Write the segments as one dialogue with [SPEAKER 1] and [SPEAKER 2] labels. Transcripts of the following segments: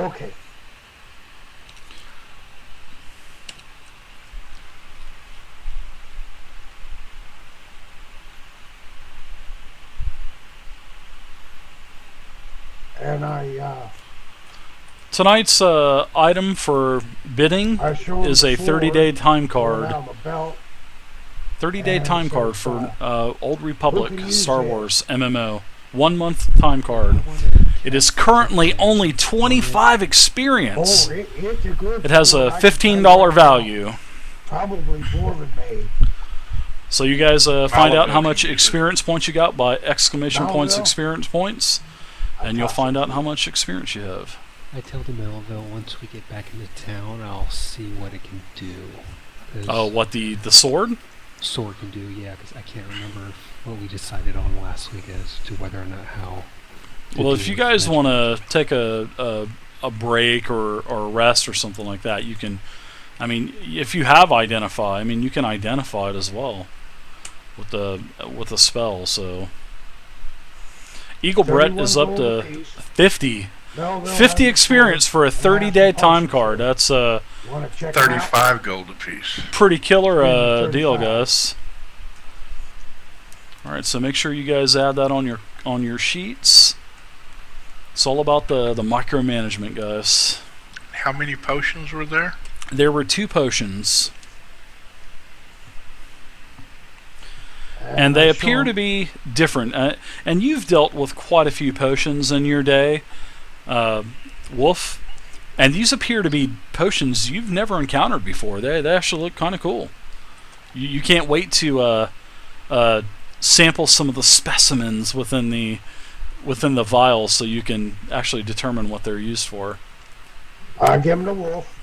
[SPEAKER 1] Okay. And
[SPEAKER 2] Tonight's item for bidding
[SPEAKER 1] I showed
[SPEAKER 2] is
[SPEAKER 1] the
[SPEAKER 2] a
[SPEAKER 1] sword
[SPEAKER 2] 30-day time
[SPEAKER 1] going
[SPEAKER 2] card.
[SPEAKER 1] down the belt,
[SPEAKER 2] 30-day
[SPEAKER 1] and it
[SPEAKER 2] time card
[SPEAKER 1] says,
[SPEAKER 2] for Old
[SPEAKER 1] who
[SPEAKER 2] Republic
[SPEAKER 1] can use
[SPEAKER 2] Star
[SPEAKER 1] this?
[SPEAKER 2] Wars MMO. 1 month time card. It is currently only 25 experience.
[SPEAKER 1] Oh, it's a good
[SPEAKER 2] It has
[SPEAKER 1] sword.
[SPEAKER 2] a
[SPEAKER 1] I can tell you
[SPEAKER 2] $15
[SPEAKER 1] right now.
[SPEAKER 2] value.
[SPEAKER 1] Probably dwarven made.
[SPEAKER 2] So you guys find out how
[SPEAKER 3] Malamil
[SPEAKER 2] much
[SPEAKER 3] can use it.
[SPEAKER 2] experience points you got by exclamation points
[SPEAKER 1] Malamil?
[SPEAKER 2] experience points, and you'll find out how much experience you have.
[SPEAKER 4] I tell the Melville once we get back into town, I'll see what it can do.
[SPEAKER 2] Oh, what the sword?
[SPEAKER 4] Sword can do, yeah, because I can't remember what we decided on last week as to whether or not how.
[SPEAKER 2] Well, if you guys want to take a break or a rest or something like that, you can. I mean, if you have identify, I mean, you can identify it as well with the spell. So Eagle Brett is up to 50. 50 experience for a 30-day time card. That's a
[SPEAKER 3] 35 gold apiece.
[SPEAKER 2] pretty killer deal, guys. All right, so make sure you guys add that on your sheets. It's all about the micromanagement, guys.
[SPEAKER 3] How many potions were there?
[SPEAKER 2] There were 2 potions, and they appear to be different. And you've dealt with quite a few potions in your day, Wolf, and these appear to be potions you've never encountered before. They actually look kind of cool. You can't wait to sample some of the specimens within the vials so you can actually determine what they're used for.
[SPEAKER 1] I'll give him the wolf.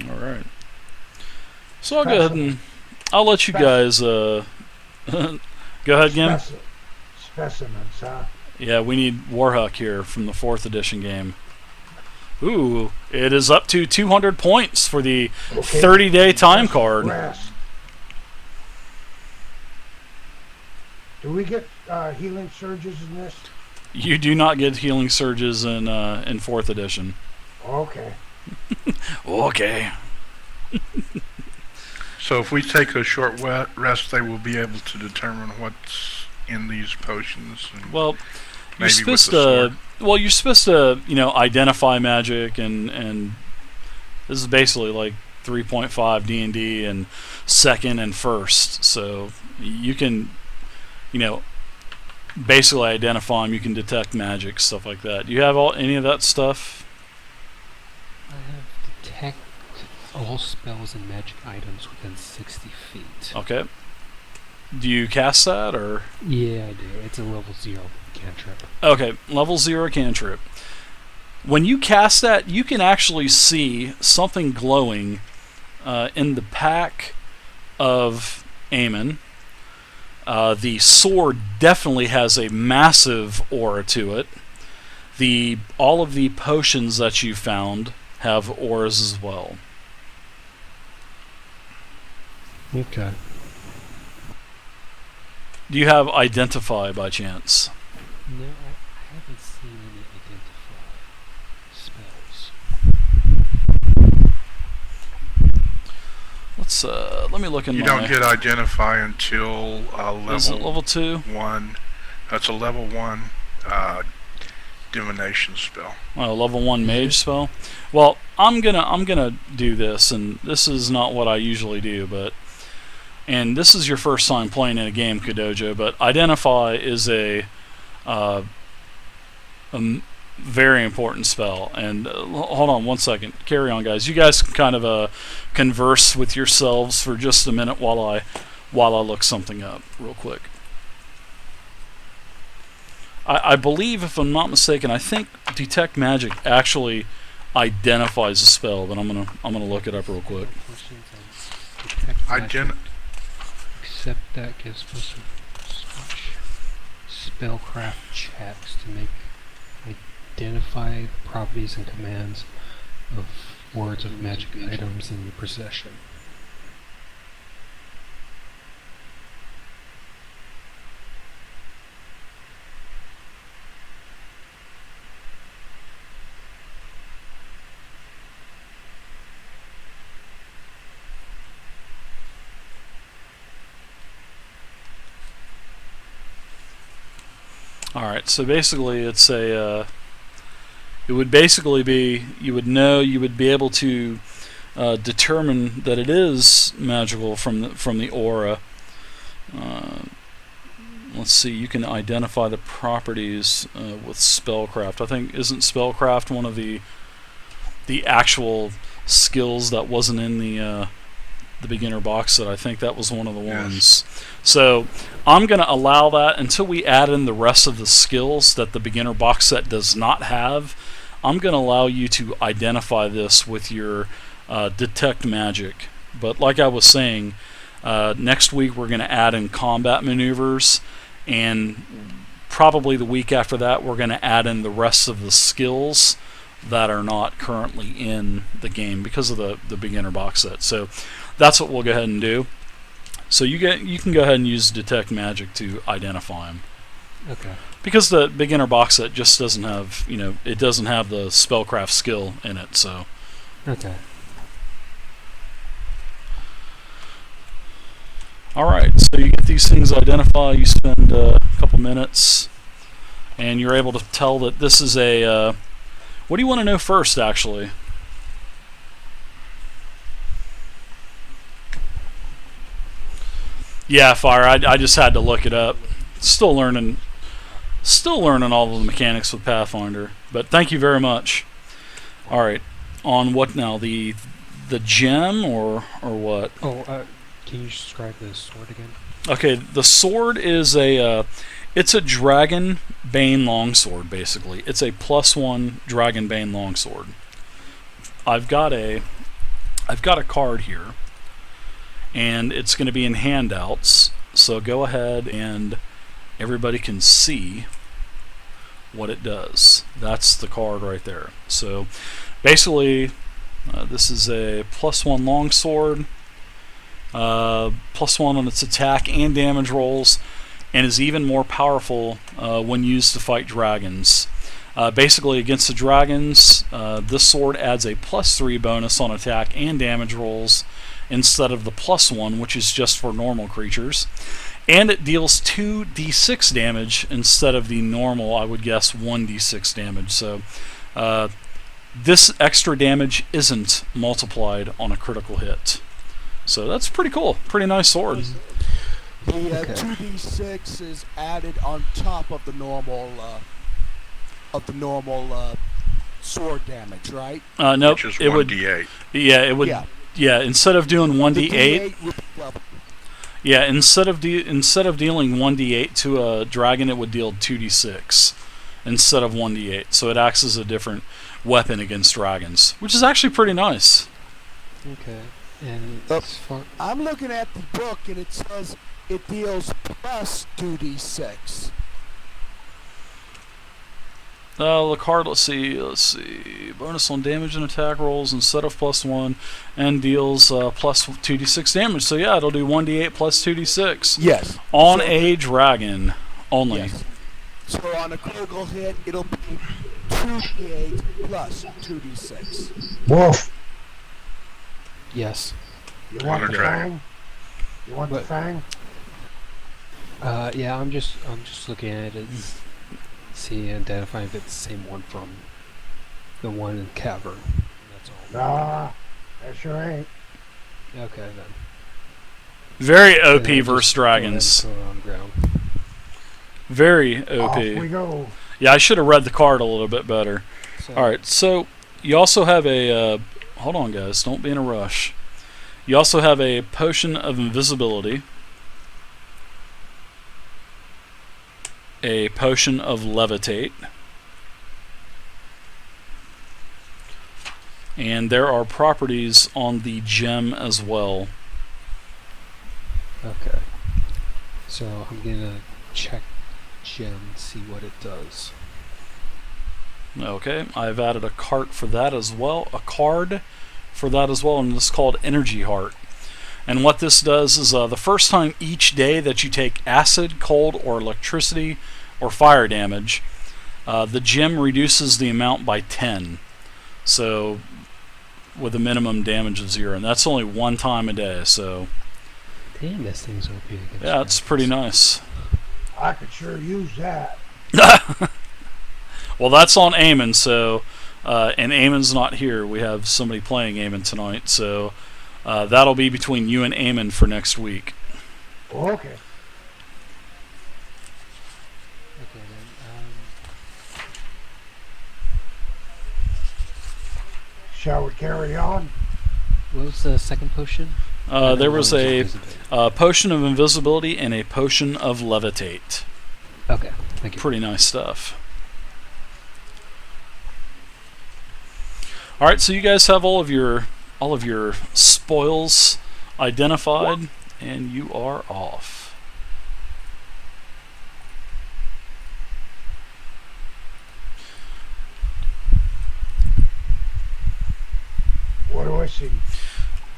[SPEAKER 2] All right. So I'll go ahead and I'll let you guys go ahead, Gim.
[SPEAKER 1] Specimens, huh?
[SPEAKER 2] Yeah, we need Warhuck here from the 4th edition game. Ooh, it is up to 200 points for the 30-day time card.
[SPEAKER 1] Rest. Do we get healing surges in this?
[SPEAKER 2] You do not get healing surges in 4th edition.
[SPEAKER 1] Okay.
[SPEAKER 2] Okay.
[SPEAKER 3] So if we take a short rest, they will be able to determine what's in these potions. And
[SPEAKER 2] Well, you're
[SPEAKER 3] maybe with
[SPEAKER 2] supposed
[SPEAKER 3] the
[SPEAKER 2] to. Well, you're supposed to, identify magic, and this is basically like 3.5 D&D and 2nd and 1st. So you can, basically identify them. You can detect magic, stuff like that. Do you have any of that stuff?
[SPEAKER 4] I have detect all spells and magic items within 60 feet.
[SPEAKER 2] Okay. Do you cast that, or?
[SPEAKER 4] Yeah, I do. It's a level 0 cantrip.
[SPEAKER 2] Okay, level 0 cantrip. When you cast that, you can actually see something glowing in the pack of Aemon. The sword definitely has a massive aura to it. All of the potions that you found have auras as well.
[SPEAKER 4] Okay.
[SPEAKER 2] Do you have Identify by chance?
[SPEAKER 4] No, I haven't seen any identify spells.
[SPEAKER 2] Let me look in
[SPEAKER 3] you
[SPEAKER 2] my...
[SPEAKER 3] don't get Identify until
[SPEAKER 2] Is it
[SPEAKER 3] level
[SPEAKER 2] level 2?
[SPEAKER 3] 1. That's a level 1 divination spell.
[SPEAKER 2] Oh, level 1 mage spell. Well, I'm gonna do this, and this is not what I usually do, and this is your first time playing in a game, Kadojo, but Identify is a very important spell. And hold on one second. Carry on, guys. You guys can kind of converse with yourselves for just a minute while I look something up real quick. I believe, if I'm not mistaken, I think Detect Magic actually identifies a spell, but I'm gonna look it up real quick.
[SPEAKER 4] Except that gives us spellcraft checks to identify the properties and commands of words of magic items in your possession.
[SPEAKER 2] All right. So basically, it's a. It would basically be you would be able to determine that it is magical from the aura. Uh, let's see. You can identify the properties with spellcraft. I think isn't spellcraft one of the actual skills that wasn't in the beginner box set. I think that was one of the ones. So I'm going to allow that until we add in the rest of the skills that the beginner box set does not have. I'm going to allow you to identify this with your detect magic. But like I was saying, next week we're going to add in combat maneuvers, and probably the week after that we're going to add in the rest of the skills that are not currently in the game because of the beginner box set. So that's what we'll go ahead and do. So you can go ahead and use detect magic to identify them.
[SPEAKER 4] Okay.
[SPEAKER 2] Because the beginner box set just doesn't have, it doesn't have the spellcraft skill in it. So
[SPEAKER 4] Okay.
[SPEAKER 2] all right. So you get these things identified. You spend a couple minutes, and you're able to tell that this is a. What do you want to know first, actually? Yeah, Fire. I just had to look it up. Still learning all of the mechanics with Pathfinder. But thank you very much. All right. On what now? The gem or what?
[SPEAKER 4] Oh, can you describe the sword again?
[SPEAKER 2] Okay, the sword is it's a dragon bane longsword. Basically, it's a +1 dragon bane longsword. I've got a card here, and it's going to be in handouts. So go ahead and everybody can see what it does. That's the card right there. So basically, this is a +1 longsword, +1 on its attack and damage rolls, and is even more powerful when used to fight dragons. Basically, against the dragons, this sword adds a +3 bonus on attack and damage rolls instead of the +1, which is just for normal creatures. And it deals 2d6 damage instead of the normal, I would guess, 1d6 damage. So this extra damage isn't multiplied on a critical hit. So that's pretty cool. Pretty nice sword.
[SPEAKER 5] The
[SPEAKER 4] Okay.
[SPEAKER 5] 2d6 is added on top of the normal sword damage, right?
[SPEAKER 2] Nope.
[SPEAKER 3] Which is
[SPEAKER 2] It would.
[SPEAKER 3] 1d8.
[SPEAKER 2] Yeah, it would.
[SPEAKER 5] Yeah.
[SPEAKER 2] Yeah, instead of doing 1d8.
[SPEAKER 5] The D8 would be level.
[SPEAKER 2] Yeah, instead of dealing 1d8 to a dragon, it would deal 2d6 instead of 1d8. So it acts as a different weapon against dragons, which is actually pretty nice.
[SPEAKER 4] Okay. And
[SPEAKER 5] Oh.
[SPEAKER 4] as far
[SPEAKER 5] I'm looking at the book and it says it deals plus 2d6.
[SPEAKER 2] The card, let's see. Bonus on damage and attack rolls instead of +1, and deals plus 2d6 damage. So yeah, it'll do 1d8 plus 2d6
[SPEAKER 5] Yes.
[SPEAKER 2] on
[SPEAKER 5] So-
[SPEAKER 2] a dragon only.
[SPEAKER 5] Yes. So on a critical hit, it'll be 2d8 plus 2d6.
[SPEAKER 1] Wolf,
[SPEAKER 4] yes.
[SPEAKER 1] you want
[SPEAKER 3] On a
[SPEAKER 1] the
[SPEAKER 3] dragon.
[SPEAKER 1] fang? You want the
[SPEAKER 4] What?
[SPEAKER 1] fang?
[SPEAKER 4] Yeah. I'm just looking at it, see, identifying if it's the same one from the one in cavern. That's all.
[SPEAKER 1] Nah, that sure ain't.
[SPEAKER 4] Okay then.
[SPEAKER 2] Very
[SPEAKER 4] Then
[SPEAKER 2] OP
[SPEAKER 4] I'll
[SPEAKER 2] versus
[SPEAKER 4] just go ahead and
[SPEAKER 2] dragons.
[SPEAKER 4] throw it on the ground.
[SPEAKER 2] Very
[SPEAKER 1] Off we
[SPEAKER 2] OP.
[SPEAKER 1] go.
[SPEAKER 2] Yeah, I should have read the card a little bit better.
[SPEAKER 4] So,
[SPEAKER 2] All right, so you also have a. Hold on, guys. Don't be in a rush. You also have a potion of invisibility, a potion of levitate, and there are properties on the gem as well.
[SPEAKER 4] Okay. So I'm gonna check gem, see what it does.
[SPEAKER 2] Okay, I've added a card for that as well, and it's called Energy Heart. And what this does is the first time each day that you take acid, cold, or electricity or fire damage, the gem reduces the amount by 10. So, with a minimum damage of 0. And that's only one time a day, so
[SPEAKER 4] Damn, this thing's OP against
[SPEAKER 2] yeah, it's pretty
[SPEAKER 4] dragons.
[SPEAKER 2] nice.
[SPEAKER 1] I could sure use that.
[SPEAKER 2] Well, that's on Eamon, so and Eamon's not here. We have somebody playing Eamon tonight, so that'll be between you and Eamon for next week.
[SPEAKER 1] Okay.
[SPEAKER 4] Okay then.
[SPEAKER 1] Shall we carry on?
[SPEAKER 4] What was the second potion?
[SPEAKER 2] There was a
[SPEAKER 4] invisibility.
[SPEAKER 2] potion of invisibility and a potion of levitate.
[SPEAKER 4] Okay, thank you.
[SPEAKER 2] Pretty nice stuff. All right, so you guys have all of your spoils identified, and you are off.
[SPEAKER 1] What do I see?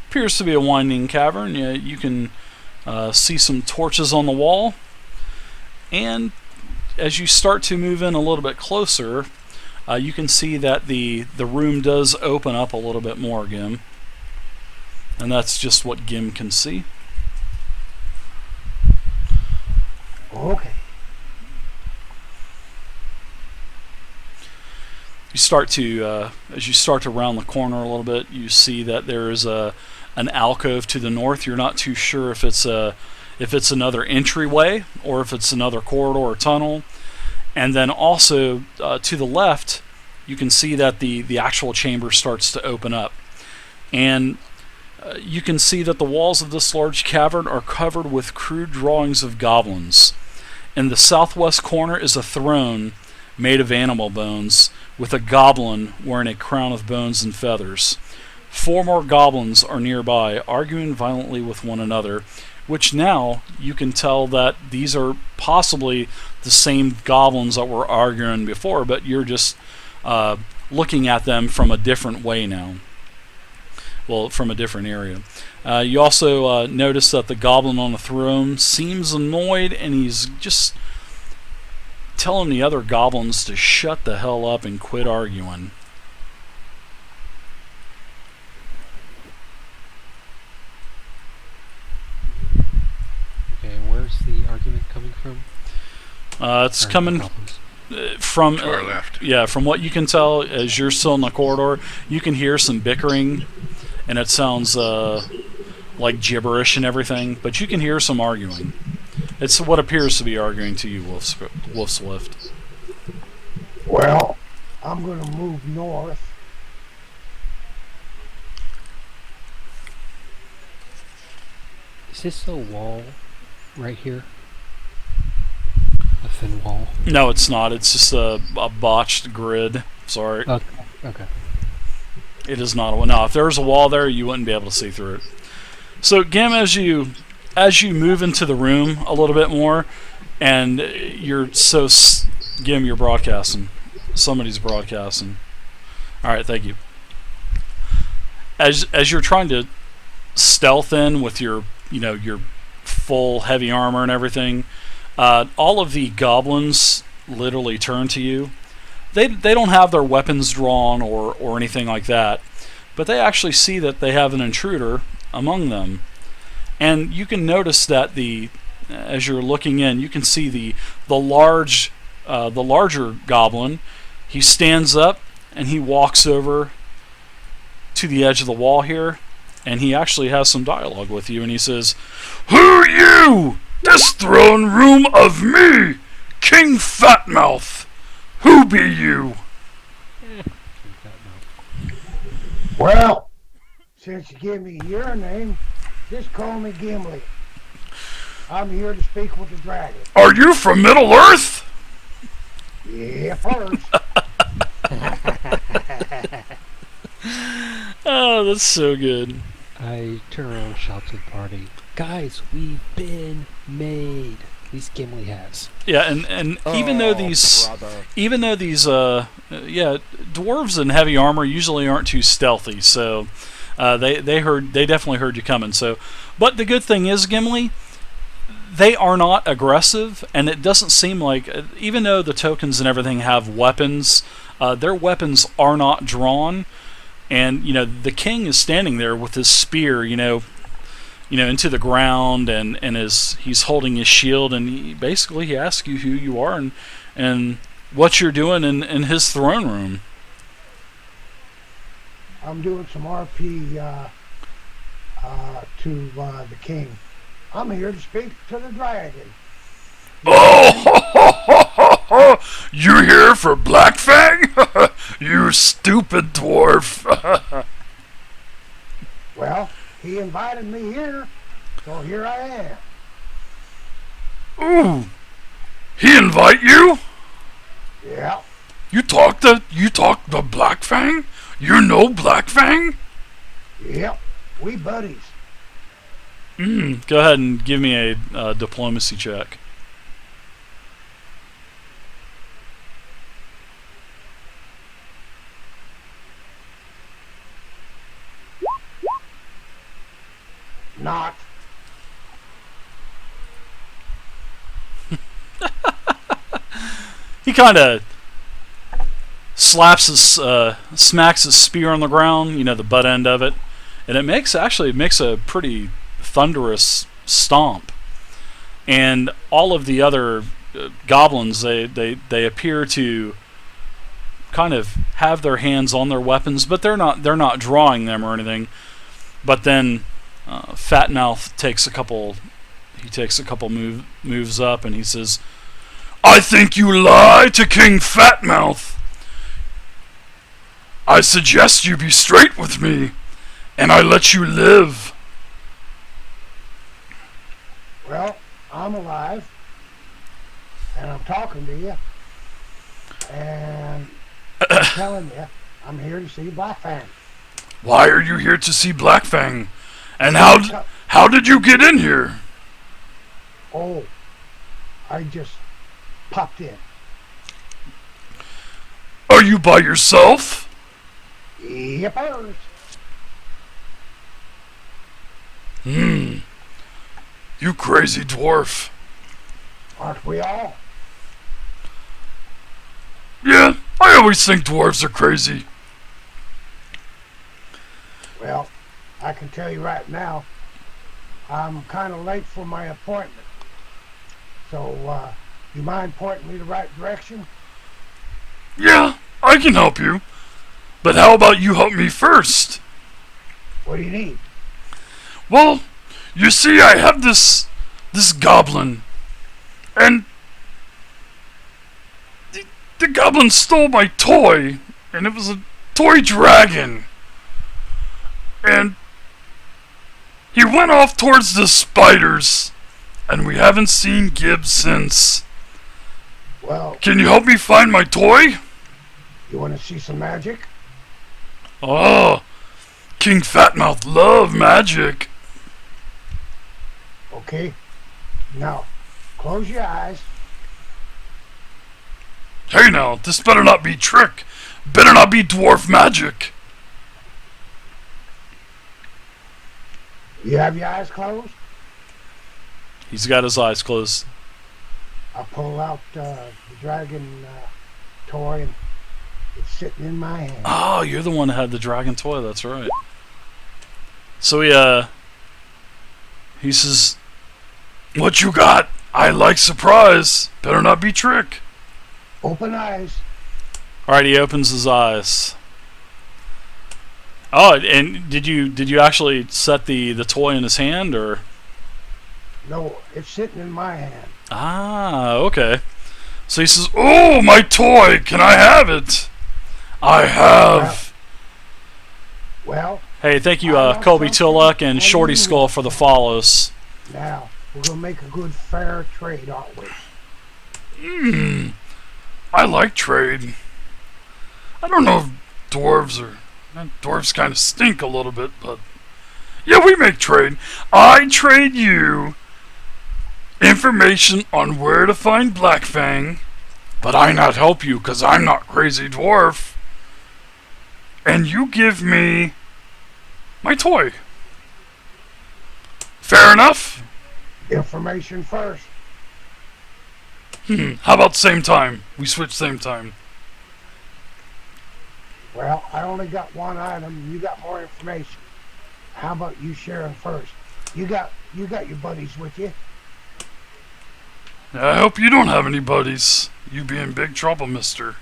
[SPEAKER 2] Appears to be a winding cavern. Yeah, you can see some torches on the wall, and as you start to move in a little bit closer, you can see that the room does open up a little bit more, Gim. And that's just what Gim can see.
[SPEAKER 1] Okay.
[SPEAKER 2] You start to, as you start to round the corner a little bit, you see that there is an alcove to the north. You're not too sure if it's another entryway or if it's another corridor or tunnel. And then also to the left, you can see that the actual chamber starts to open up. And you can see that the walls of this large cavern are covered with crude drawings of goblins. In the southwest corner is a throne made of animal bones, with a goblin wearing a crown of bones and feathers. 4 more goblins are nearby, arguing violently with one another, which now you can tell that these are possibly the same goblins that were arguing before, but you're just looking at them from a different way now. Well, from a different area. You also notice that the goblin on the throne seems annoyed, and he's just telling the other goblins to shut the hell up and quit arguing.
[SPEAKER 4] Okay, where's the argument coming from?
[SPEAKER 2] It's coming from
[SPEAKER 3] To our left.
[SPEAKER 2] Yeah, from what you can tell, as you're still in the corridor, you can hear some bickering, and it sounds like gibberish and everything. But you can hear some arguing. It's what appears to be arguing to you, Wolf's Lift.
[SPEAKER 1] Well, I'm going to move north.
[SPEAKER 4] Is this a wall right here? A thin wall?
[SPEAKER 2] No, it's not. It's just a botched grid. Sorry.
[SPEAKER 4] Okay.
[SPEAKER 2] It is not a wall. No, if there was a wall there, you wouldn't be able to see through it. So, Gim, as you move into the room a little bit more, and Gim, you're broadcasting. Somebody's broadcasting. All right, thank you. As you're trying to stealth in with your full heavy armor and everything, all of the goblins literally turn to you. They don't have their weapons drawn or anything like that, but they actually see that they have an intruder among them. And you can notice that as you're looking in, you can see the larger goblin. He stands up and he walks over to the edge of the wall here, and he actually has some dialogue with you, and he says, "Who are you? This throne room of me, King Fatmouth. Who be you?"
[SPEAKER 1] Well, since you gave me your name, just call me Gimli. I'm here to speak with the dragon.
[SPEAKER 2] "Are you from Middle Earth?"
[SPEAKER 1] Yeah, first.
[SPEAKER 2] Oh, that's so good.
[SPEAKER 4] I turn around and shout to the party. Guys, we've been made. At least Gimli has.
[SPEAKER 2] Yeah, and even though these dwarves in heavy armor usually aren't too stealthy, so they definitely heard you coming. So, but the good thing is, Gimli, they are not aggressive, and it doesn't seem like, even though the tokens and everything have weapons, their weapons are not drawn. And the king is standing there with his spear, into the ground, and he's holding his shield, and he asks you who you are, and and what you're doing in his throne room.
[SPEAKER 1] I'm doing some RP to the king. I'm here to speak to the dragon.
[SPEAKER 2] Oh, you here for Blackfang? You stupid dwarf.
[SPEAKER 1] Well, he invited me here, so here I am.
[SPEAKER 2] Ooh, he invite you?
[SPEAKER 1] Yeah,
[SPEAKER 2] You talk to Blackfang? You know Blackfang?
[SPEAKER 1] yep, we buddies.
[SPEAKER 2] Go ahead and give me a diplomacy check.
[SPEAKER 1] Not.
[SPEAKER 2] He kind of smacks his spear on the ground, you know, the butt end of it, and it makes a pretty thunderous stomp. And all of the other goblins, they appear to kind of have their hands on their weapons, but they're not drawing them or anything. But then Fatmouth takes a couple moves up, and he says, "I think you lie to King Fatmouth. I suggest you be straight with me, and I let you live."
[SPEAKER 1] Well, I'm alive, and I'm talking to you, and I'm telling you, I'm here to see Blackfang.
[SPEAKER 2] Why are you here to see Blackfang? And how did you get in here?
[SPEAKER 1] Oh, I just popped in.
[SPEAKER 2] Are you by yourself?
[SPEAKER 1] Yippers.
[SPEAKER 2] You crazy dwarf.
[SPEAKER 1] Aren't we all?
[SPEAKER 2] Yeah, I always think dwarves are crazy.
[SPEAKER 1] Well, I can tell you right now, I'm kind of late for my appointment. So, you mind pointing me the right direction?
[SPEAKER 2] Yeah, I can help you. But how about you help me first?
[SPEAKER 1] What do you need?
[SPEAKER 2] Well, you see, I have this goblin, and the goblin stole my toy, and it was a toy dragon. And he went off towards the spiders, and we haven't seen Gibbs since.
[SPEAKER 1] Well,
[SPEAKER 2] Can you help me find my toy?
[SPEAKER 1] you want to see some magic?
[SPEAKER 2] Oh, King Fatmouth love magic.
[SPEAKER 1] Okay. Now, close your eyes.
[SPEAKER 2] Hey now, this better not be trick. Better not be dwarf magic.
[SPEAKER 1] You have your eyes closed?
[SPEAKER 2] He's got his eyes closed.
[SPEAKER 1] I pull out the dragon toy, and it's sitting in my hand.
[SPEAKER 2] Oh, you're the one that had the dragon toy, that's right. So he says, "What you got? I like surprise. Better not be trick."
[SPEAKER 1] Open eyes.
[SPEAKER 2] Alright, he opens his eyes. Oh, and did you actually set the toy in his hand, or?
[SPEAKER 1] No, it's sitting in my hand.
[SPEAKER 2] Ah, okay. So he says, "Oh, my toy! Can I have it?" I have.
[SPEAKER 1] Well,
[SPEAKER 2] Hey, thank you,
[SPEAKER 1] I know
[SPEAKER 2] Colby
[SPEAKER 1] something
[SPEAKER 2] Tilluck and
[SPEAKER 1] I
[SPEAKER 2] Shorty
[SPEAKER 1] need.
[SPEAKER 2] Skull for the follows.
[SPEAKER 1] now, we're going to make a good, fair trade, aren't we?
[SPEAKER 2] I like trade. I don't know if dwarves kind of stink a little bit, but yeah, we make trade. I trade you information on where to find Blackfang, but I not help you because I'm not crazy dwarf. And you give me my toy. Fair enough?
[SPEAKER 1] Information first.
[SPEAKER 2] How about same time? We switch same time.
[SPEAKER 1] Well, I only got one item. You got more information. How about you sharing first? You got your buddies with you.
[SPEAKER 2] I hope you don't have any buddies. You be in big trouble, mister.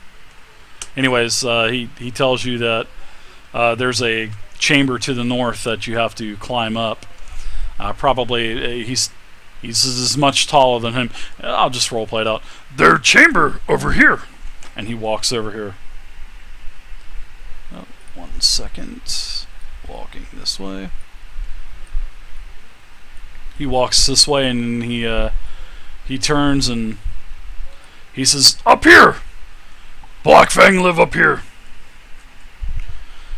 [SPEAKER 2] Anyways, he tells you that there's a chamber to the north that you have to climb up. Probably he's as much taller than him. I'll just roleplay it out. Their chamber over here, and he walks over here. Oh, 1 second. Walking this way. He walks this way, and he turns and he says, "Up here! Blackfang live up here.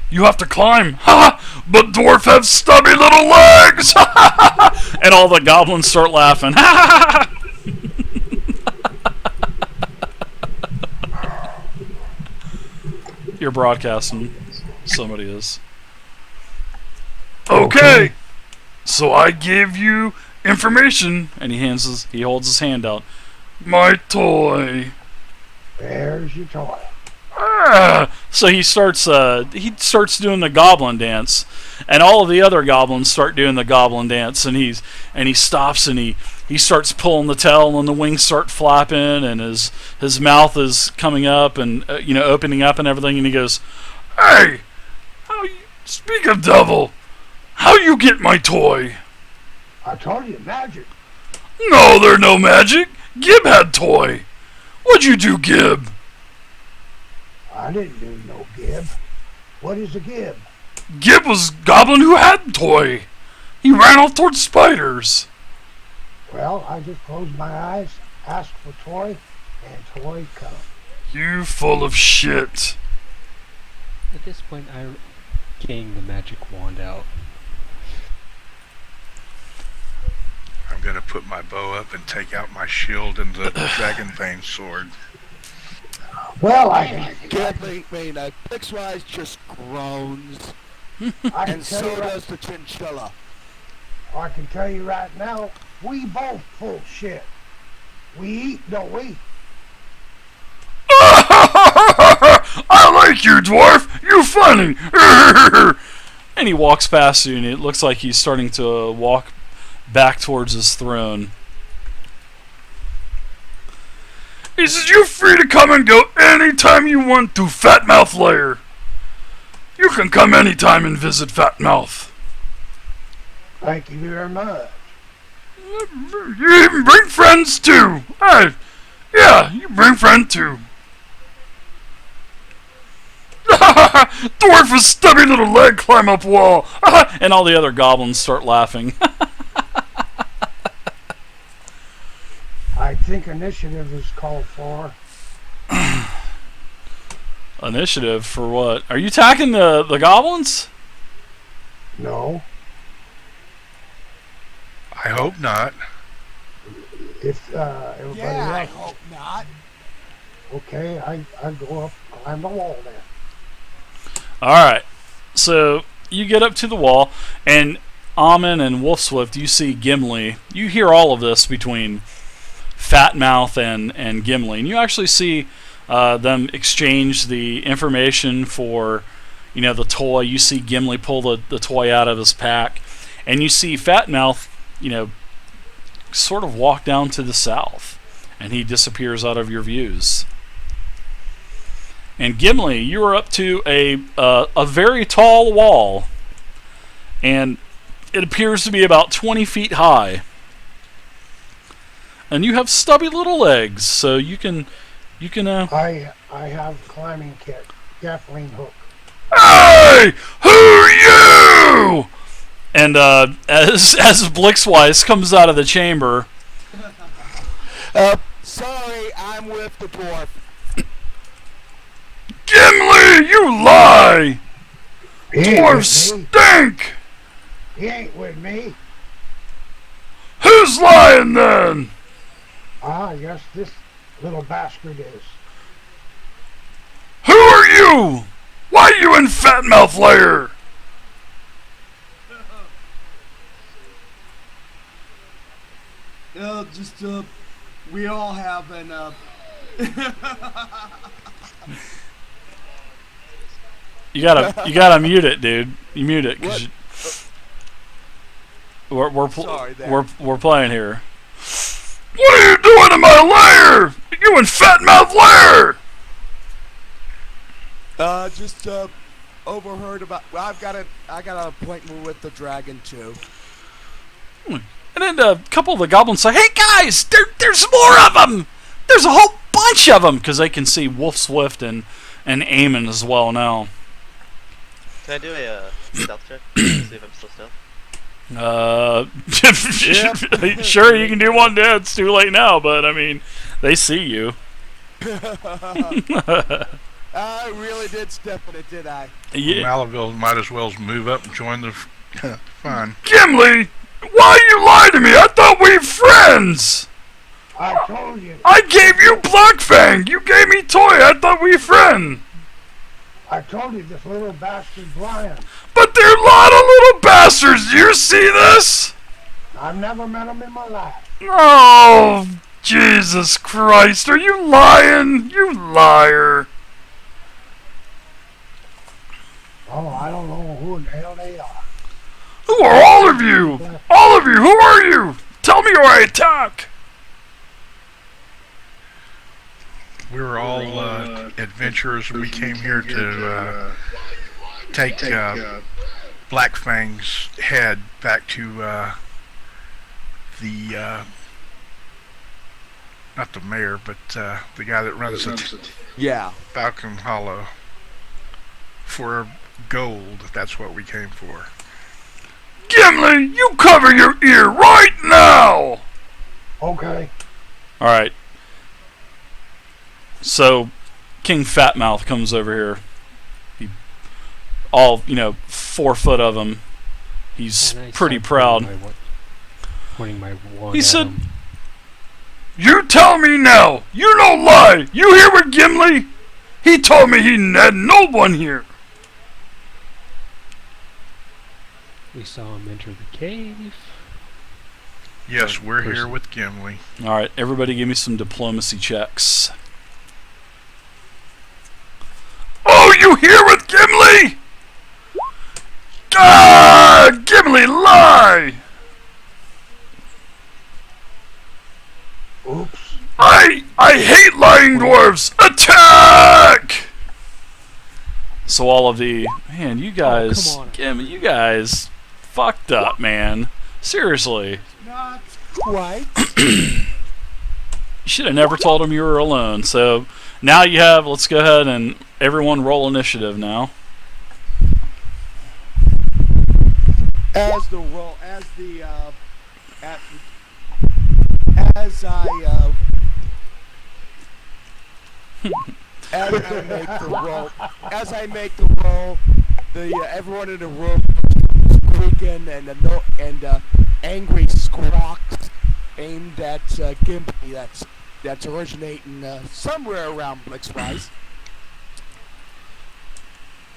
[SPEAKER 2] You have to climb. Ha! But dwarf have stubby little legs!" And all the goblins start laughing. You're broadcasting. Somebody is. Okay. So I give you information, and he holds his hand out. My toy.
[SPEAKER 1] There's your toy.
[SPEAKER 2] So he starts doing the goblin dance, and all of the other goblins start doing the goblin dance, and he stops and he starts pulling the tail, and the wings start flapping, and his mouth is coming up and opening up and everything, and he goes, "Hey, speak of devil, how you get my toy?"
[SPEAKER 1] I told you, magic.
[SPEAKER 2] "No, there no magic. Gib had toy. What'd you do, Gib?"
[SPEAKER 1] I didn't do no gib. What is a gib?
[SPEAKER 2] Gib was goblin who had toy. He ran off towards spiders.
[SPEAKER 1] Well, I just closed my eyes, asked for toy, and toy come.
[SPEAKER 2] You full of shit.
[SPEAKER 4] At this point, I getting the magic wand out.
[SPEAKER 3] I'm gonna put my bow up and take out my shield and the dragonbane sword.
[SPEAKER 1] Well, I
[SPEAKER 5] Blixwise just groans,
[SPEAKER 1] can
[SPEAKER 5] and
[SPEAKER 1] tell
[SPEAKER 5] so
[SPEAKER 1] you
[SPEAKER 5] does the chinchilla.
[SPEAKER 1] I can tell you right now, we both full shit. We eat, don't we?
[SPEAKER 2] I like you, dwarf. You funny. And he walks past you, and it looks like he's starting to walk back towards his throne. He says, "You're free to come and go anytime you want to Fatmouth Lair. You can come anytime and visit Fatmouth.
[SPEAKER 1] Thank you very much.
[SPEAKER 2] You even bring friends too. Yeah, you bring friends too." "Dwarf with stubby little leg climb up wall." And all the other goblins start laughing.
[SPEAKER 1] I think initiative is called for.
[SPEAKER 2] Initiative for what? Are you attacking the goblins?
[SPEAKER 1] No.
[SPEAKER 3] I hope not.
[SPEAKER 1] If everybody
[SPEAKER 5] Yeah, I
[SPEAKER 1] else.
[SPEAKER 5] hope not.
[SPEAKER 1] Okay, I go up, climb the wall then.
[SPEAKER 2] Alright. So you get up to the wall, and Amen and Wolfswift, you see Gimli. You hear all of this between Fatmouth and Gimli, and you actually see them exchange the information for the toy. You see Gimli pull the toy out of his pack, and you see Fatmouth sort of walk down to the south, and he disappears out of your views. And Gimli, you are up to a very tall wall, and it appears to be about 20 feet high. And you have stubby little legs, so you can.
[SPEAKER 1] I have climbing kit, gasoline hook.
[SPEAKER 2] Hey, who are you? And as Blixwise comes out of the chamber,
[SPEAKER 5] Sorry, I'm with the dwarf.
[SPEAKER 2] Gimli, you lie!
[SPEAKER 1] He ain't
[SPEAKER 2] Dwarves
[SPEAKER 1] with me.
[SPEAKER 2] stink!
[SPEAKER 1] He ain't with me.
[SPEAKER 2] Who's lying then?
[SPEAKER 1] Ah, yes, this little bastard is.
[SPEAKER 2] Who are you? Why are you in Fatmouth Lair?
[SPEAKER 6] Just we all have an
[SPEAKER 2] You gotta mute it, dude. You mute it, cause we're
[SPEAKER 5] Sorry, there.
[SPEAKER 2] we're playing here. What are you doing in my lair? You in Fat Mouth lair?
[SPEAKER 5] Just overheard about. Well, I got an appointment with the dragon too.
[SPEAKER 2] And then a couple of the goblins say, "Hey guys, there's more of them. There's a whole bunch of them," because they can see Wolf Swift and Eamon as well now.
[SPEAKER 7] Can I do a stealth check? See if I'm still stealth.
[SPEAKER 2] Sure, you can do one. Yeah, it's too late now, but I mean, they see you.
[SPEAKER 5] I really did step in it, did I?
[SPEAKER 2] Yeah.
[SPEAKER 3] Malaville might as well move up and join the fun.
[SPEAKER 2] Gimli, why you lie to me? I thought we were friends.
[SPEAKER 1] I told you.
[SPEAKER 2] I gave you Blackfang. You gave me Toy. I thought we were friends.
[SPEAKER 1] I told you this little bastard's lying.
[SPEAKER 2] But there are a lot of little bastards. Do you see this?
[SPEAKER 1] I've never met him in my life.
[SPEAKER 2] Oh, Jesus Christ. Are you lying? You liar.
[SPEAKER 1] Oh, I don't know who in the hell they are.
[SPEAKER 2] Who are all of you? All of you. Who are you? Tell me or I attack.
[SPEAKER 3] We were all adventurers. We came here to take Blackfang's head back to the not the mayor, but the guy that runs it,
[SPEAKER 5] Yeah.
[SPEAKER 3] Falcon Hollow, for gold. That's what we came for.
[SPEAKER 2] Gimli, you cover your ear right now.
[SPEAKER 1] Okay.
[SPEAKER 2] All right. So, King Fatmouth comes over here. All 4 foot of him. He's
[SPEAKER 4] And I
[SPEAKER 2] pretty
[SPEAKER 4] start
[SPEAKER 2] proud.
[SPEAKER 4] Pointing my wand
[SPEAKER 2] He
[SPEAKER 4] at
[SPEAKER 2] said,
[SPEAKER 4] him.
[SPEAKER 2] "You tell me now. You don't lie. You hear what Gimli? He told me he had no one here."
[SPEAKER 4] We saw him enter the cave.
[SPEAKER 3] Yes, we're here with Gimli.
[SPEAKER 2] All right, everybody, give me some diplomacy checks. Oh, you here with Gimli? Ah, Gimli, lie!
[SPEAKER 1] Oops.
[SPEAKER 2] I hate lying dwarves! Attack! So all of the you guys,
[SPEAKER 4] come on.
[SPEAKER 2] Gimli, you guys fucked up, man. Seriously,
[SPEAKER 5] Not quite.
[SPEAKER 2] you should have never told him you were alone. So now you have. Let's go ahead and everyone roll initiative now.
[SPEAKER 5] As the roll, as the as I as I make the roll, the everyone in the room squeaking and angry squawks aimed at Gimli. That's originating somewhere around Blixwise.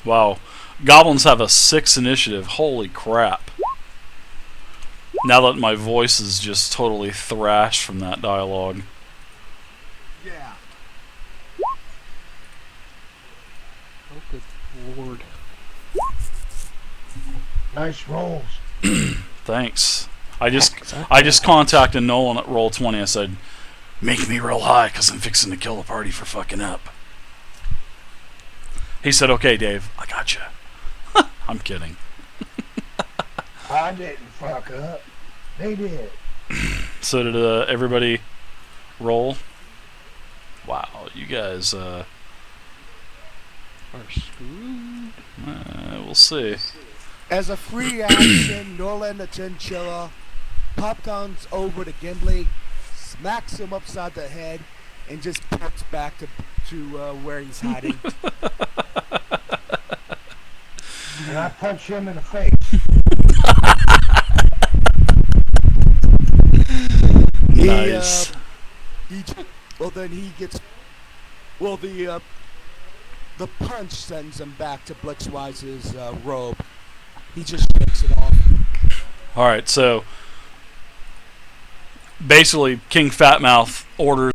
[SPEAKER 2] Wow, goblins have a 6 initiative. Holy crap! Now that my voice is just totally thrashed from that dialogue.
[SPEAKER 5] Yeah.
[SPEAKER 4] Oh, good lord.
[SPEAKER 1] Nice rolls.
[SPEAKER 2] Thanks. I just contacted Nolan at Roll20. I said, "Make me roll high, cause I'm fixing to kill the party for fucking up." He said, "Okay, Dave, I got you." I'm kidding.
[SPEAKER 1] I didn't fuck up. They did.
[SPEAKER 2] So did everybody roll? Wow, you guys.
[SPEAKER 4] Are screwed.
[SPEAKER 2] We'll see.
[SPEAKER 5] As a free action, Nolan the Chinchilla popcorns over to Gimli, smacks him upside the head, and just ports back to where he's hiding.
[SPEAKER 1] And I punch him in the face.
[SPEAKER 2] Nice.
[SPEAKER 5] The punch sends him back to Blixwise's robe. He just shakes it off.
[SPEAKER 2] All right, so basically, King Fatmouth orders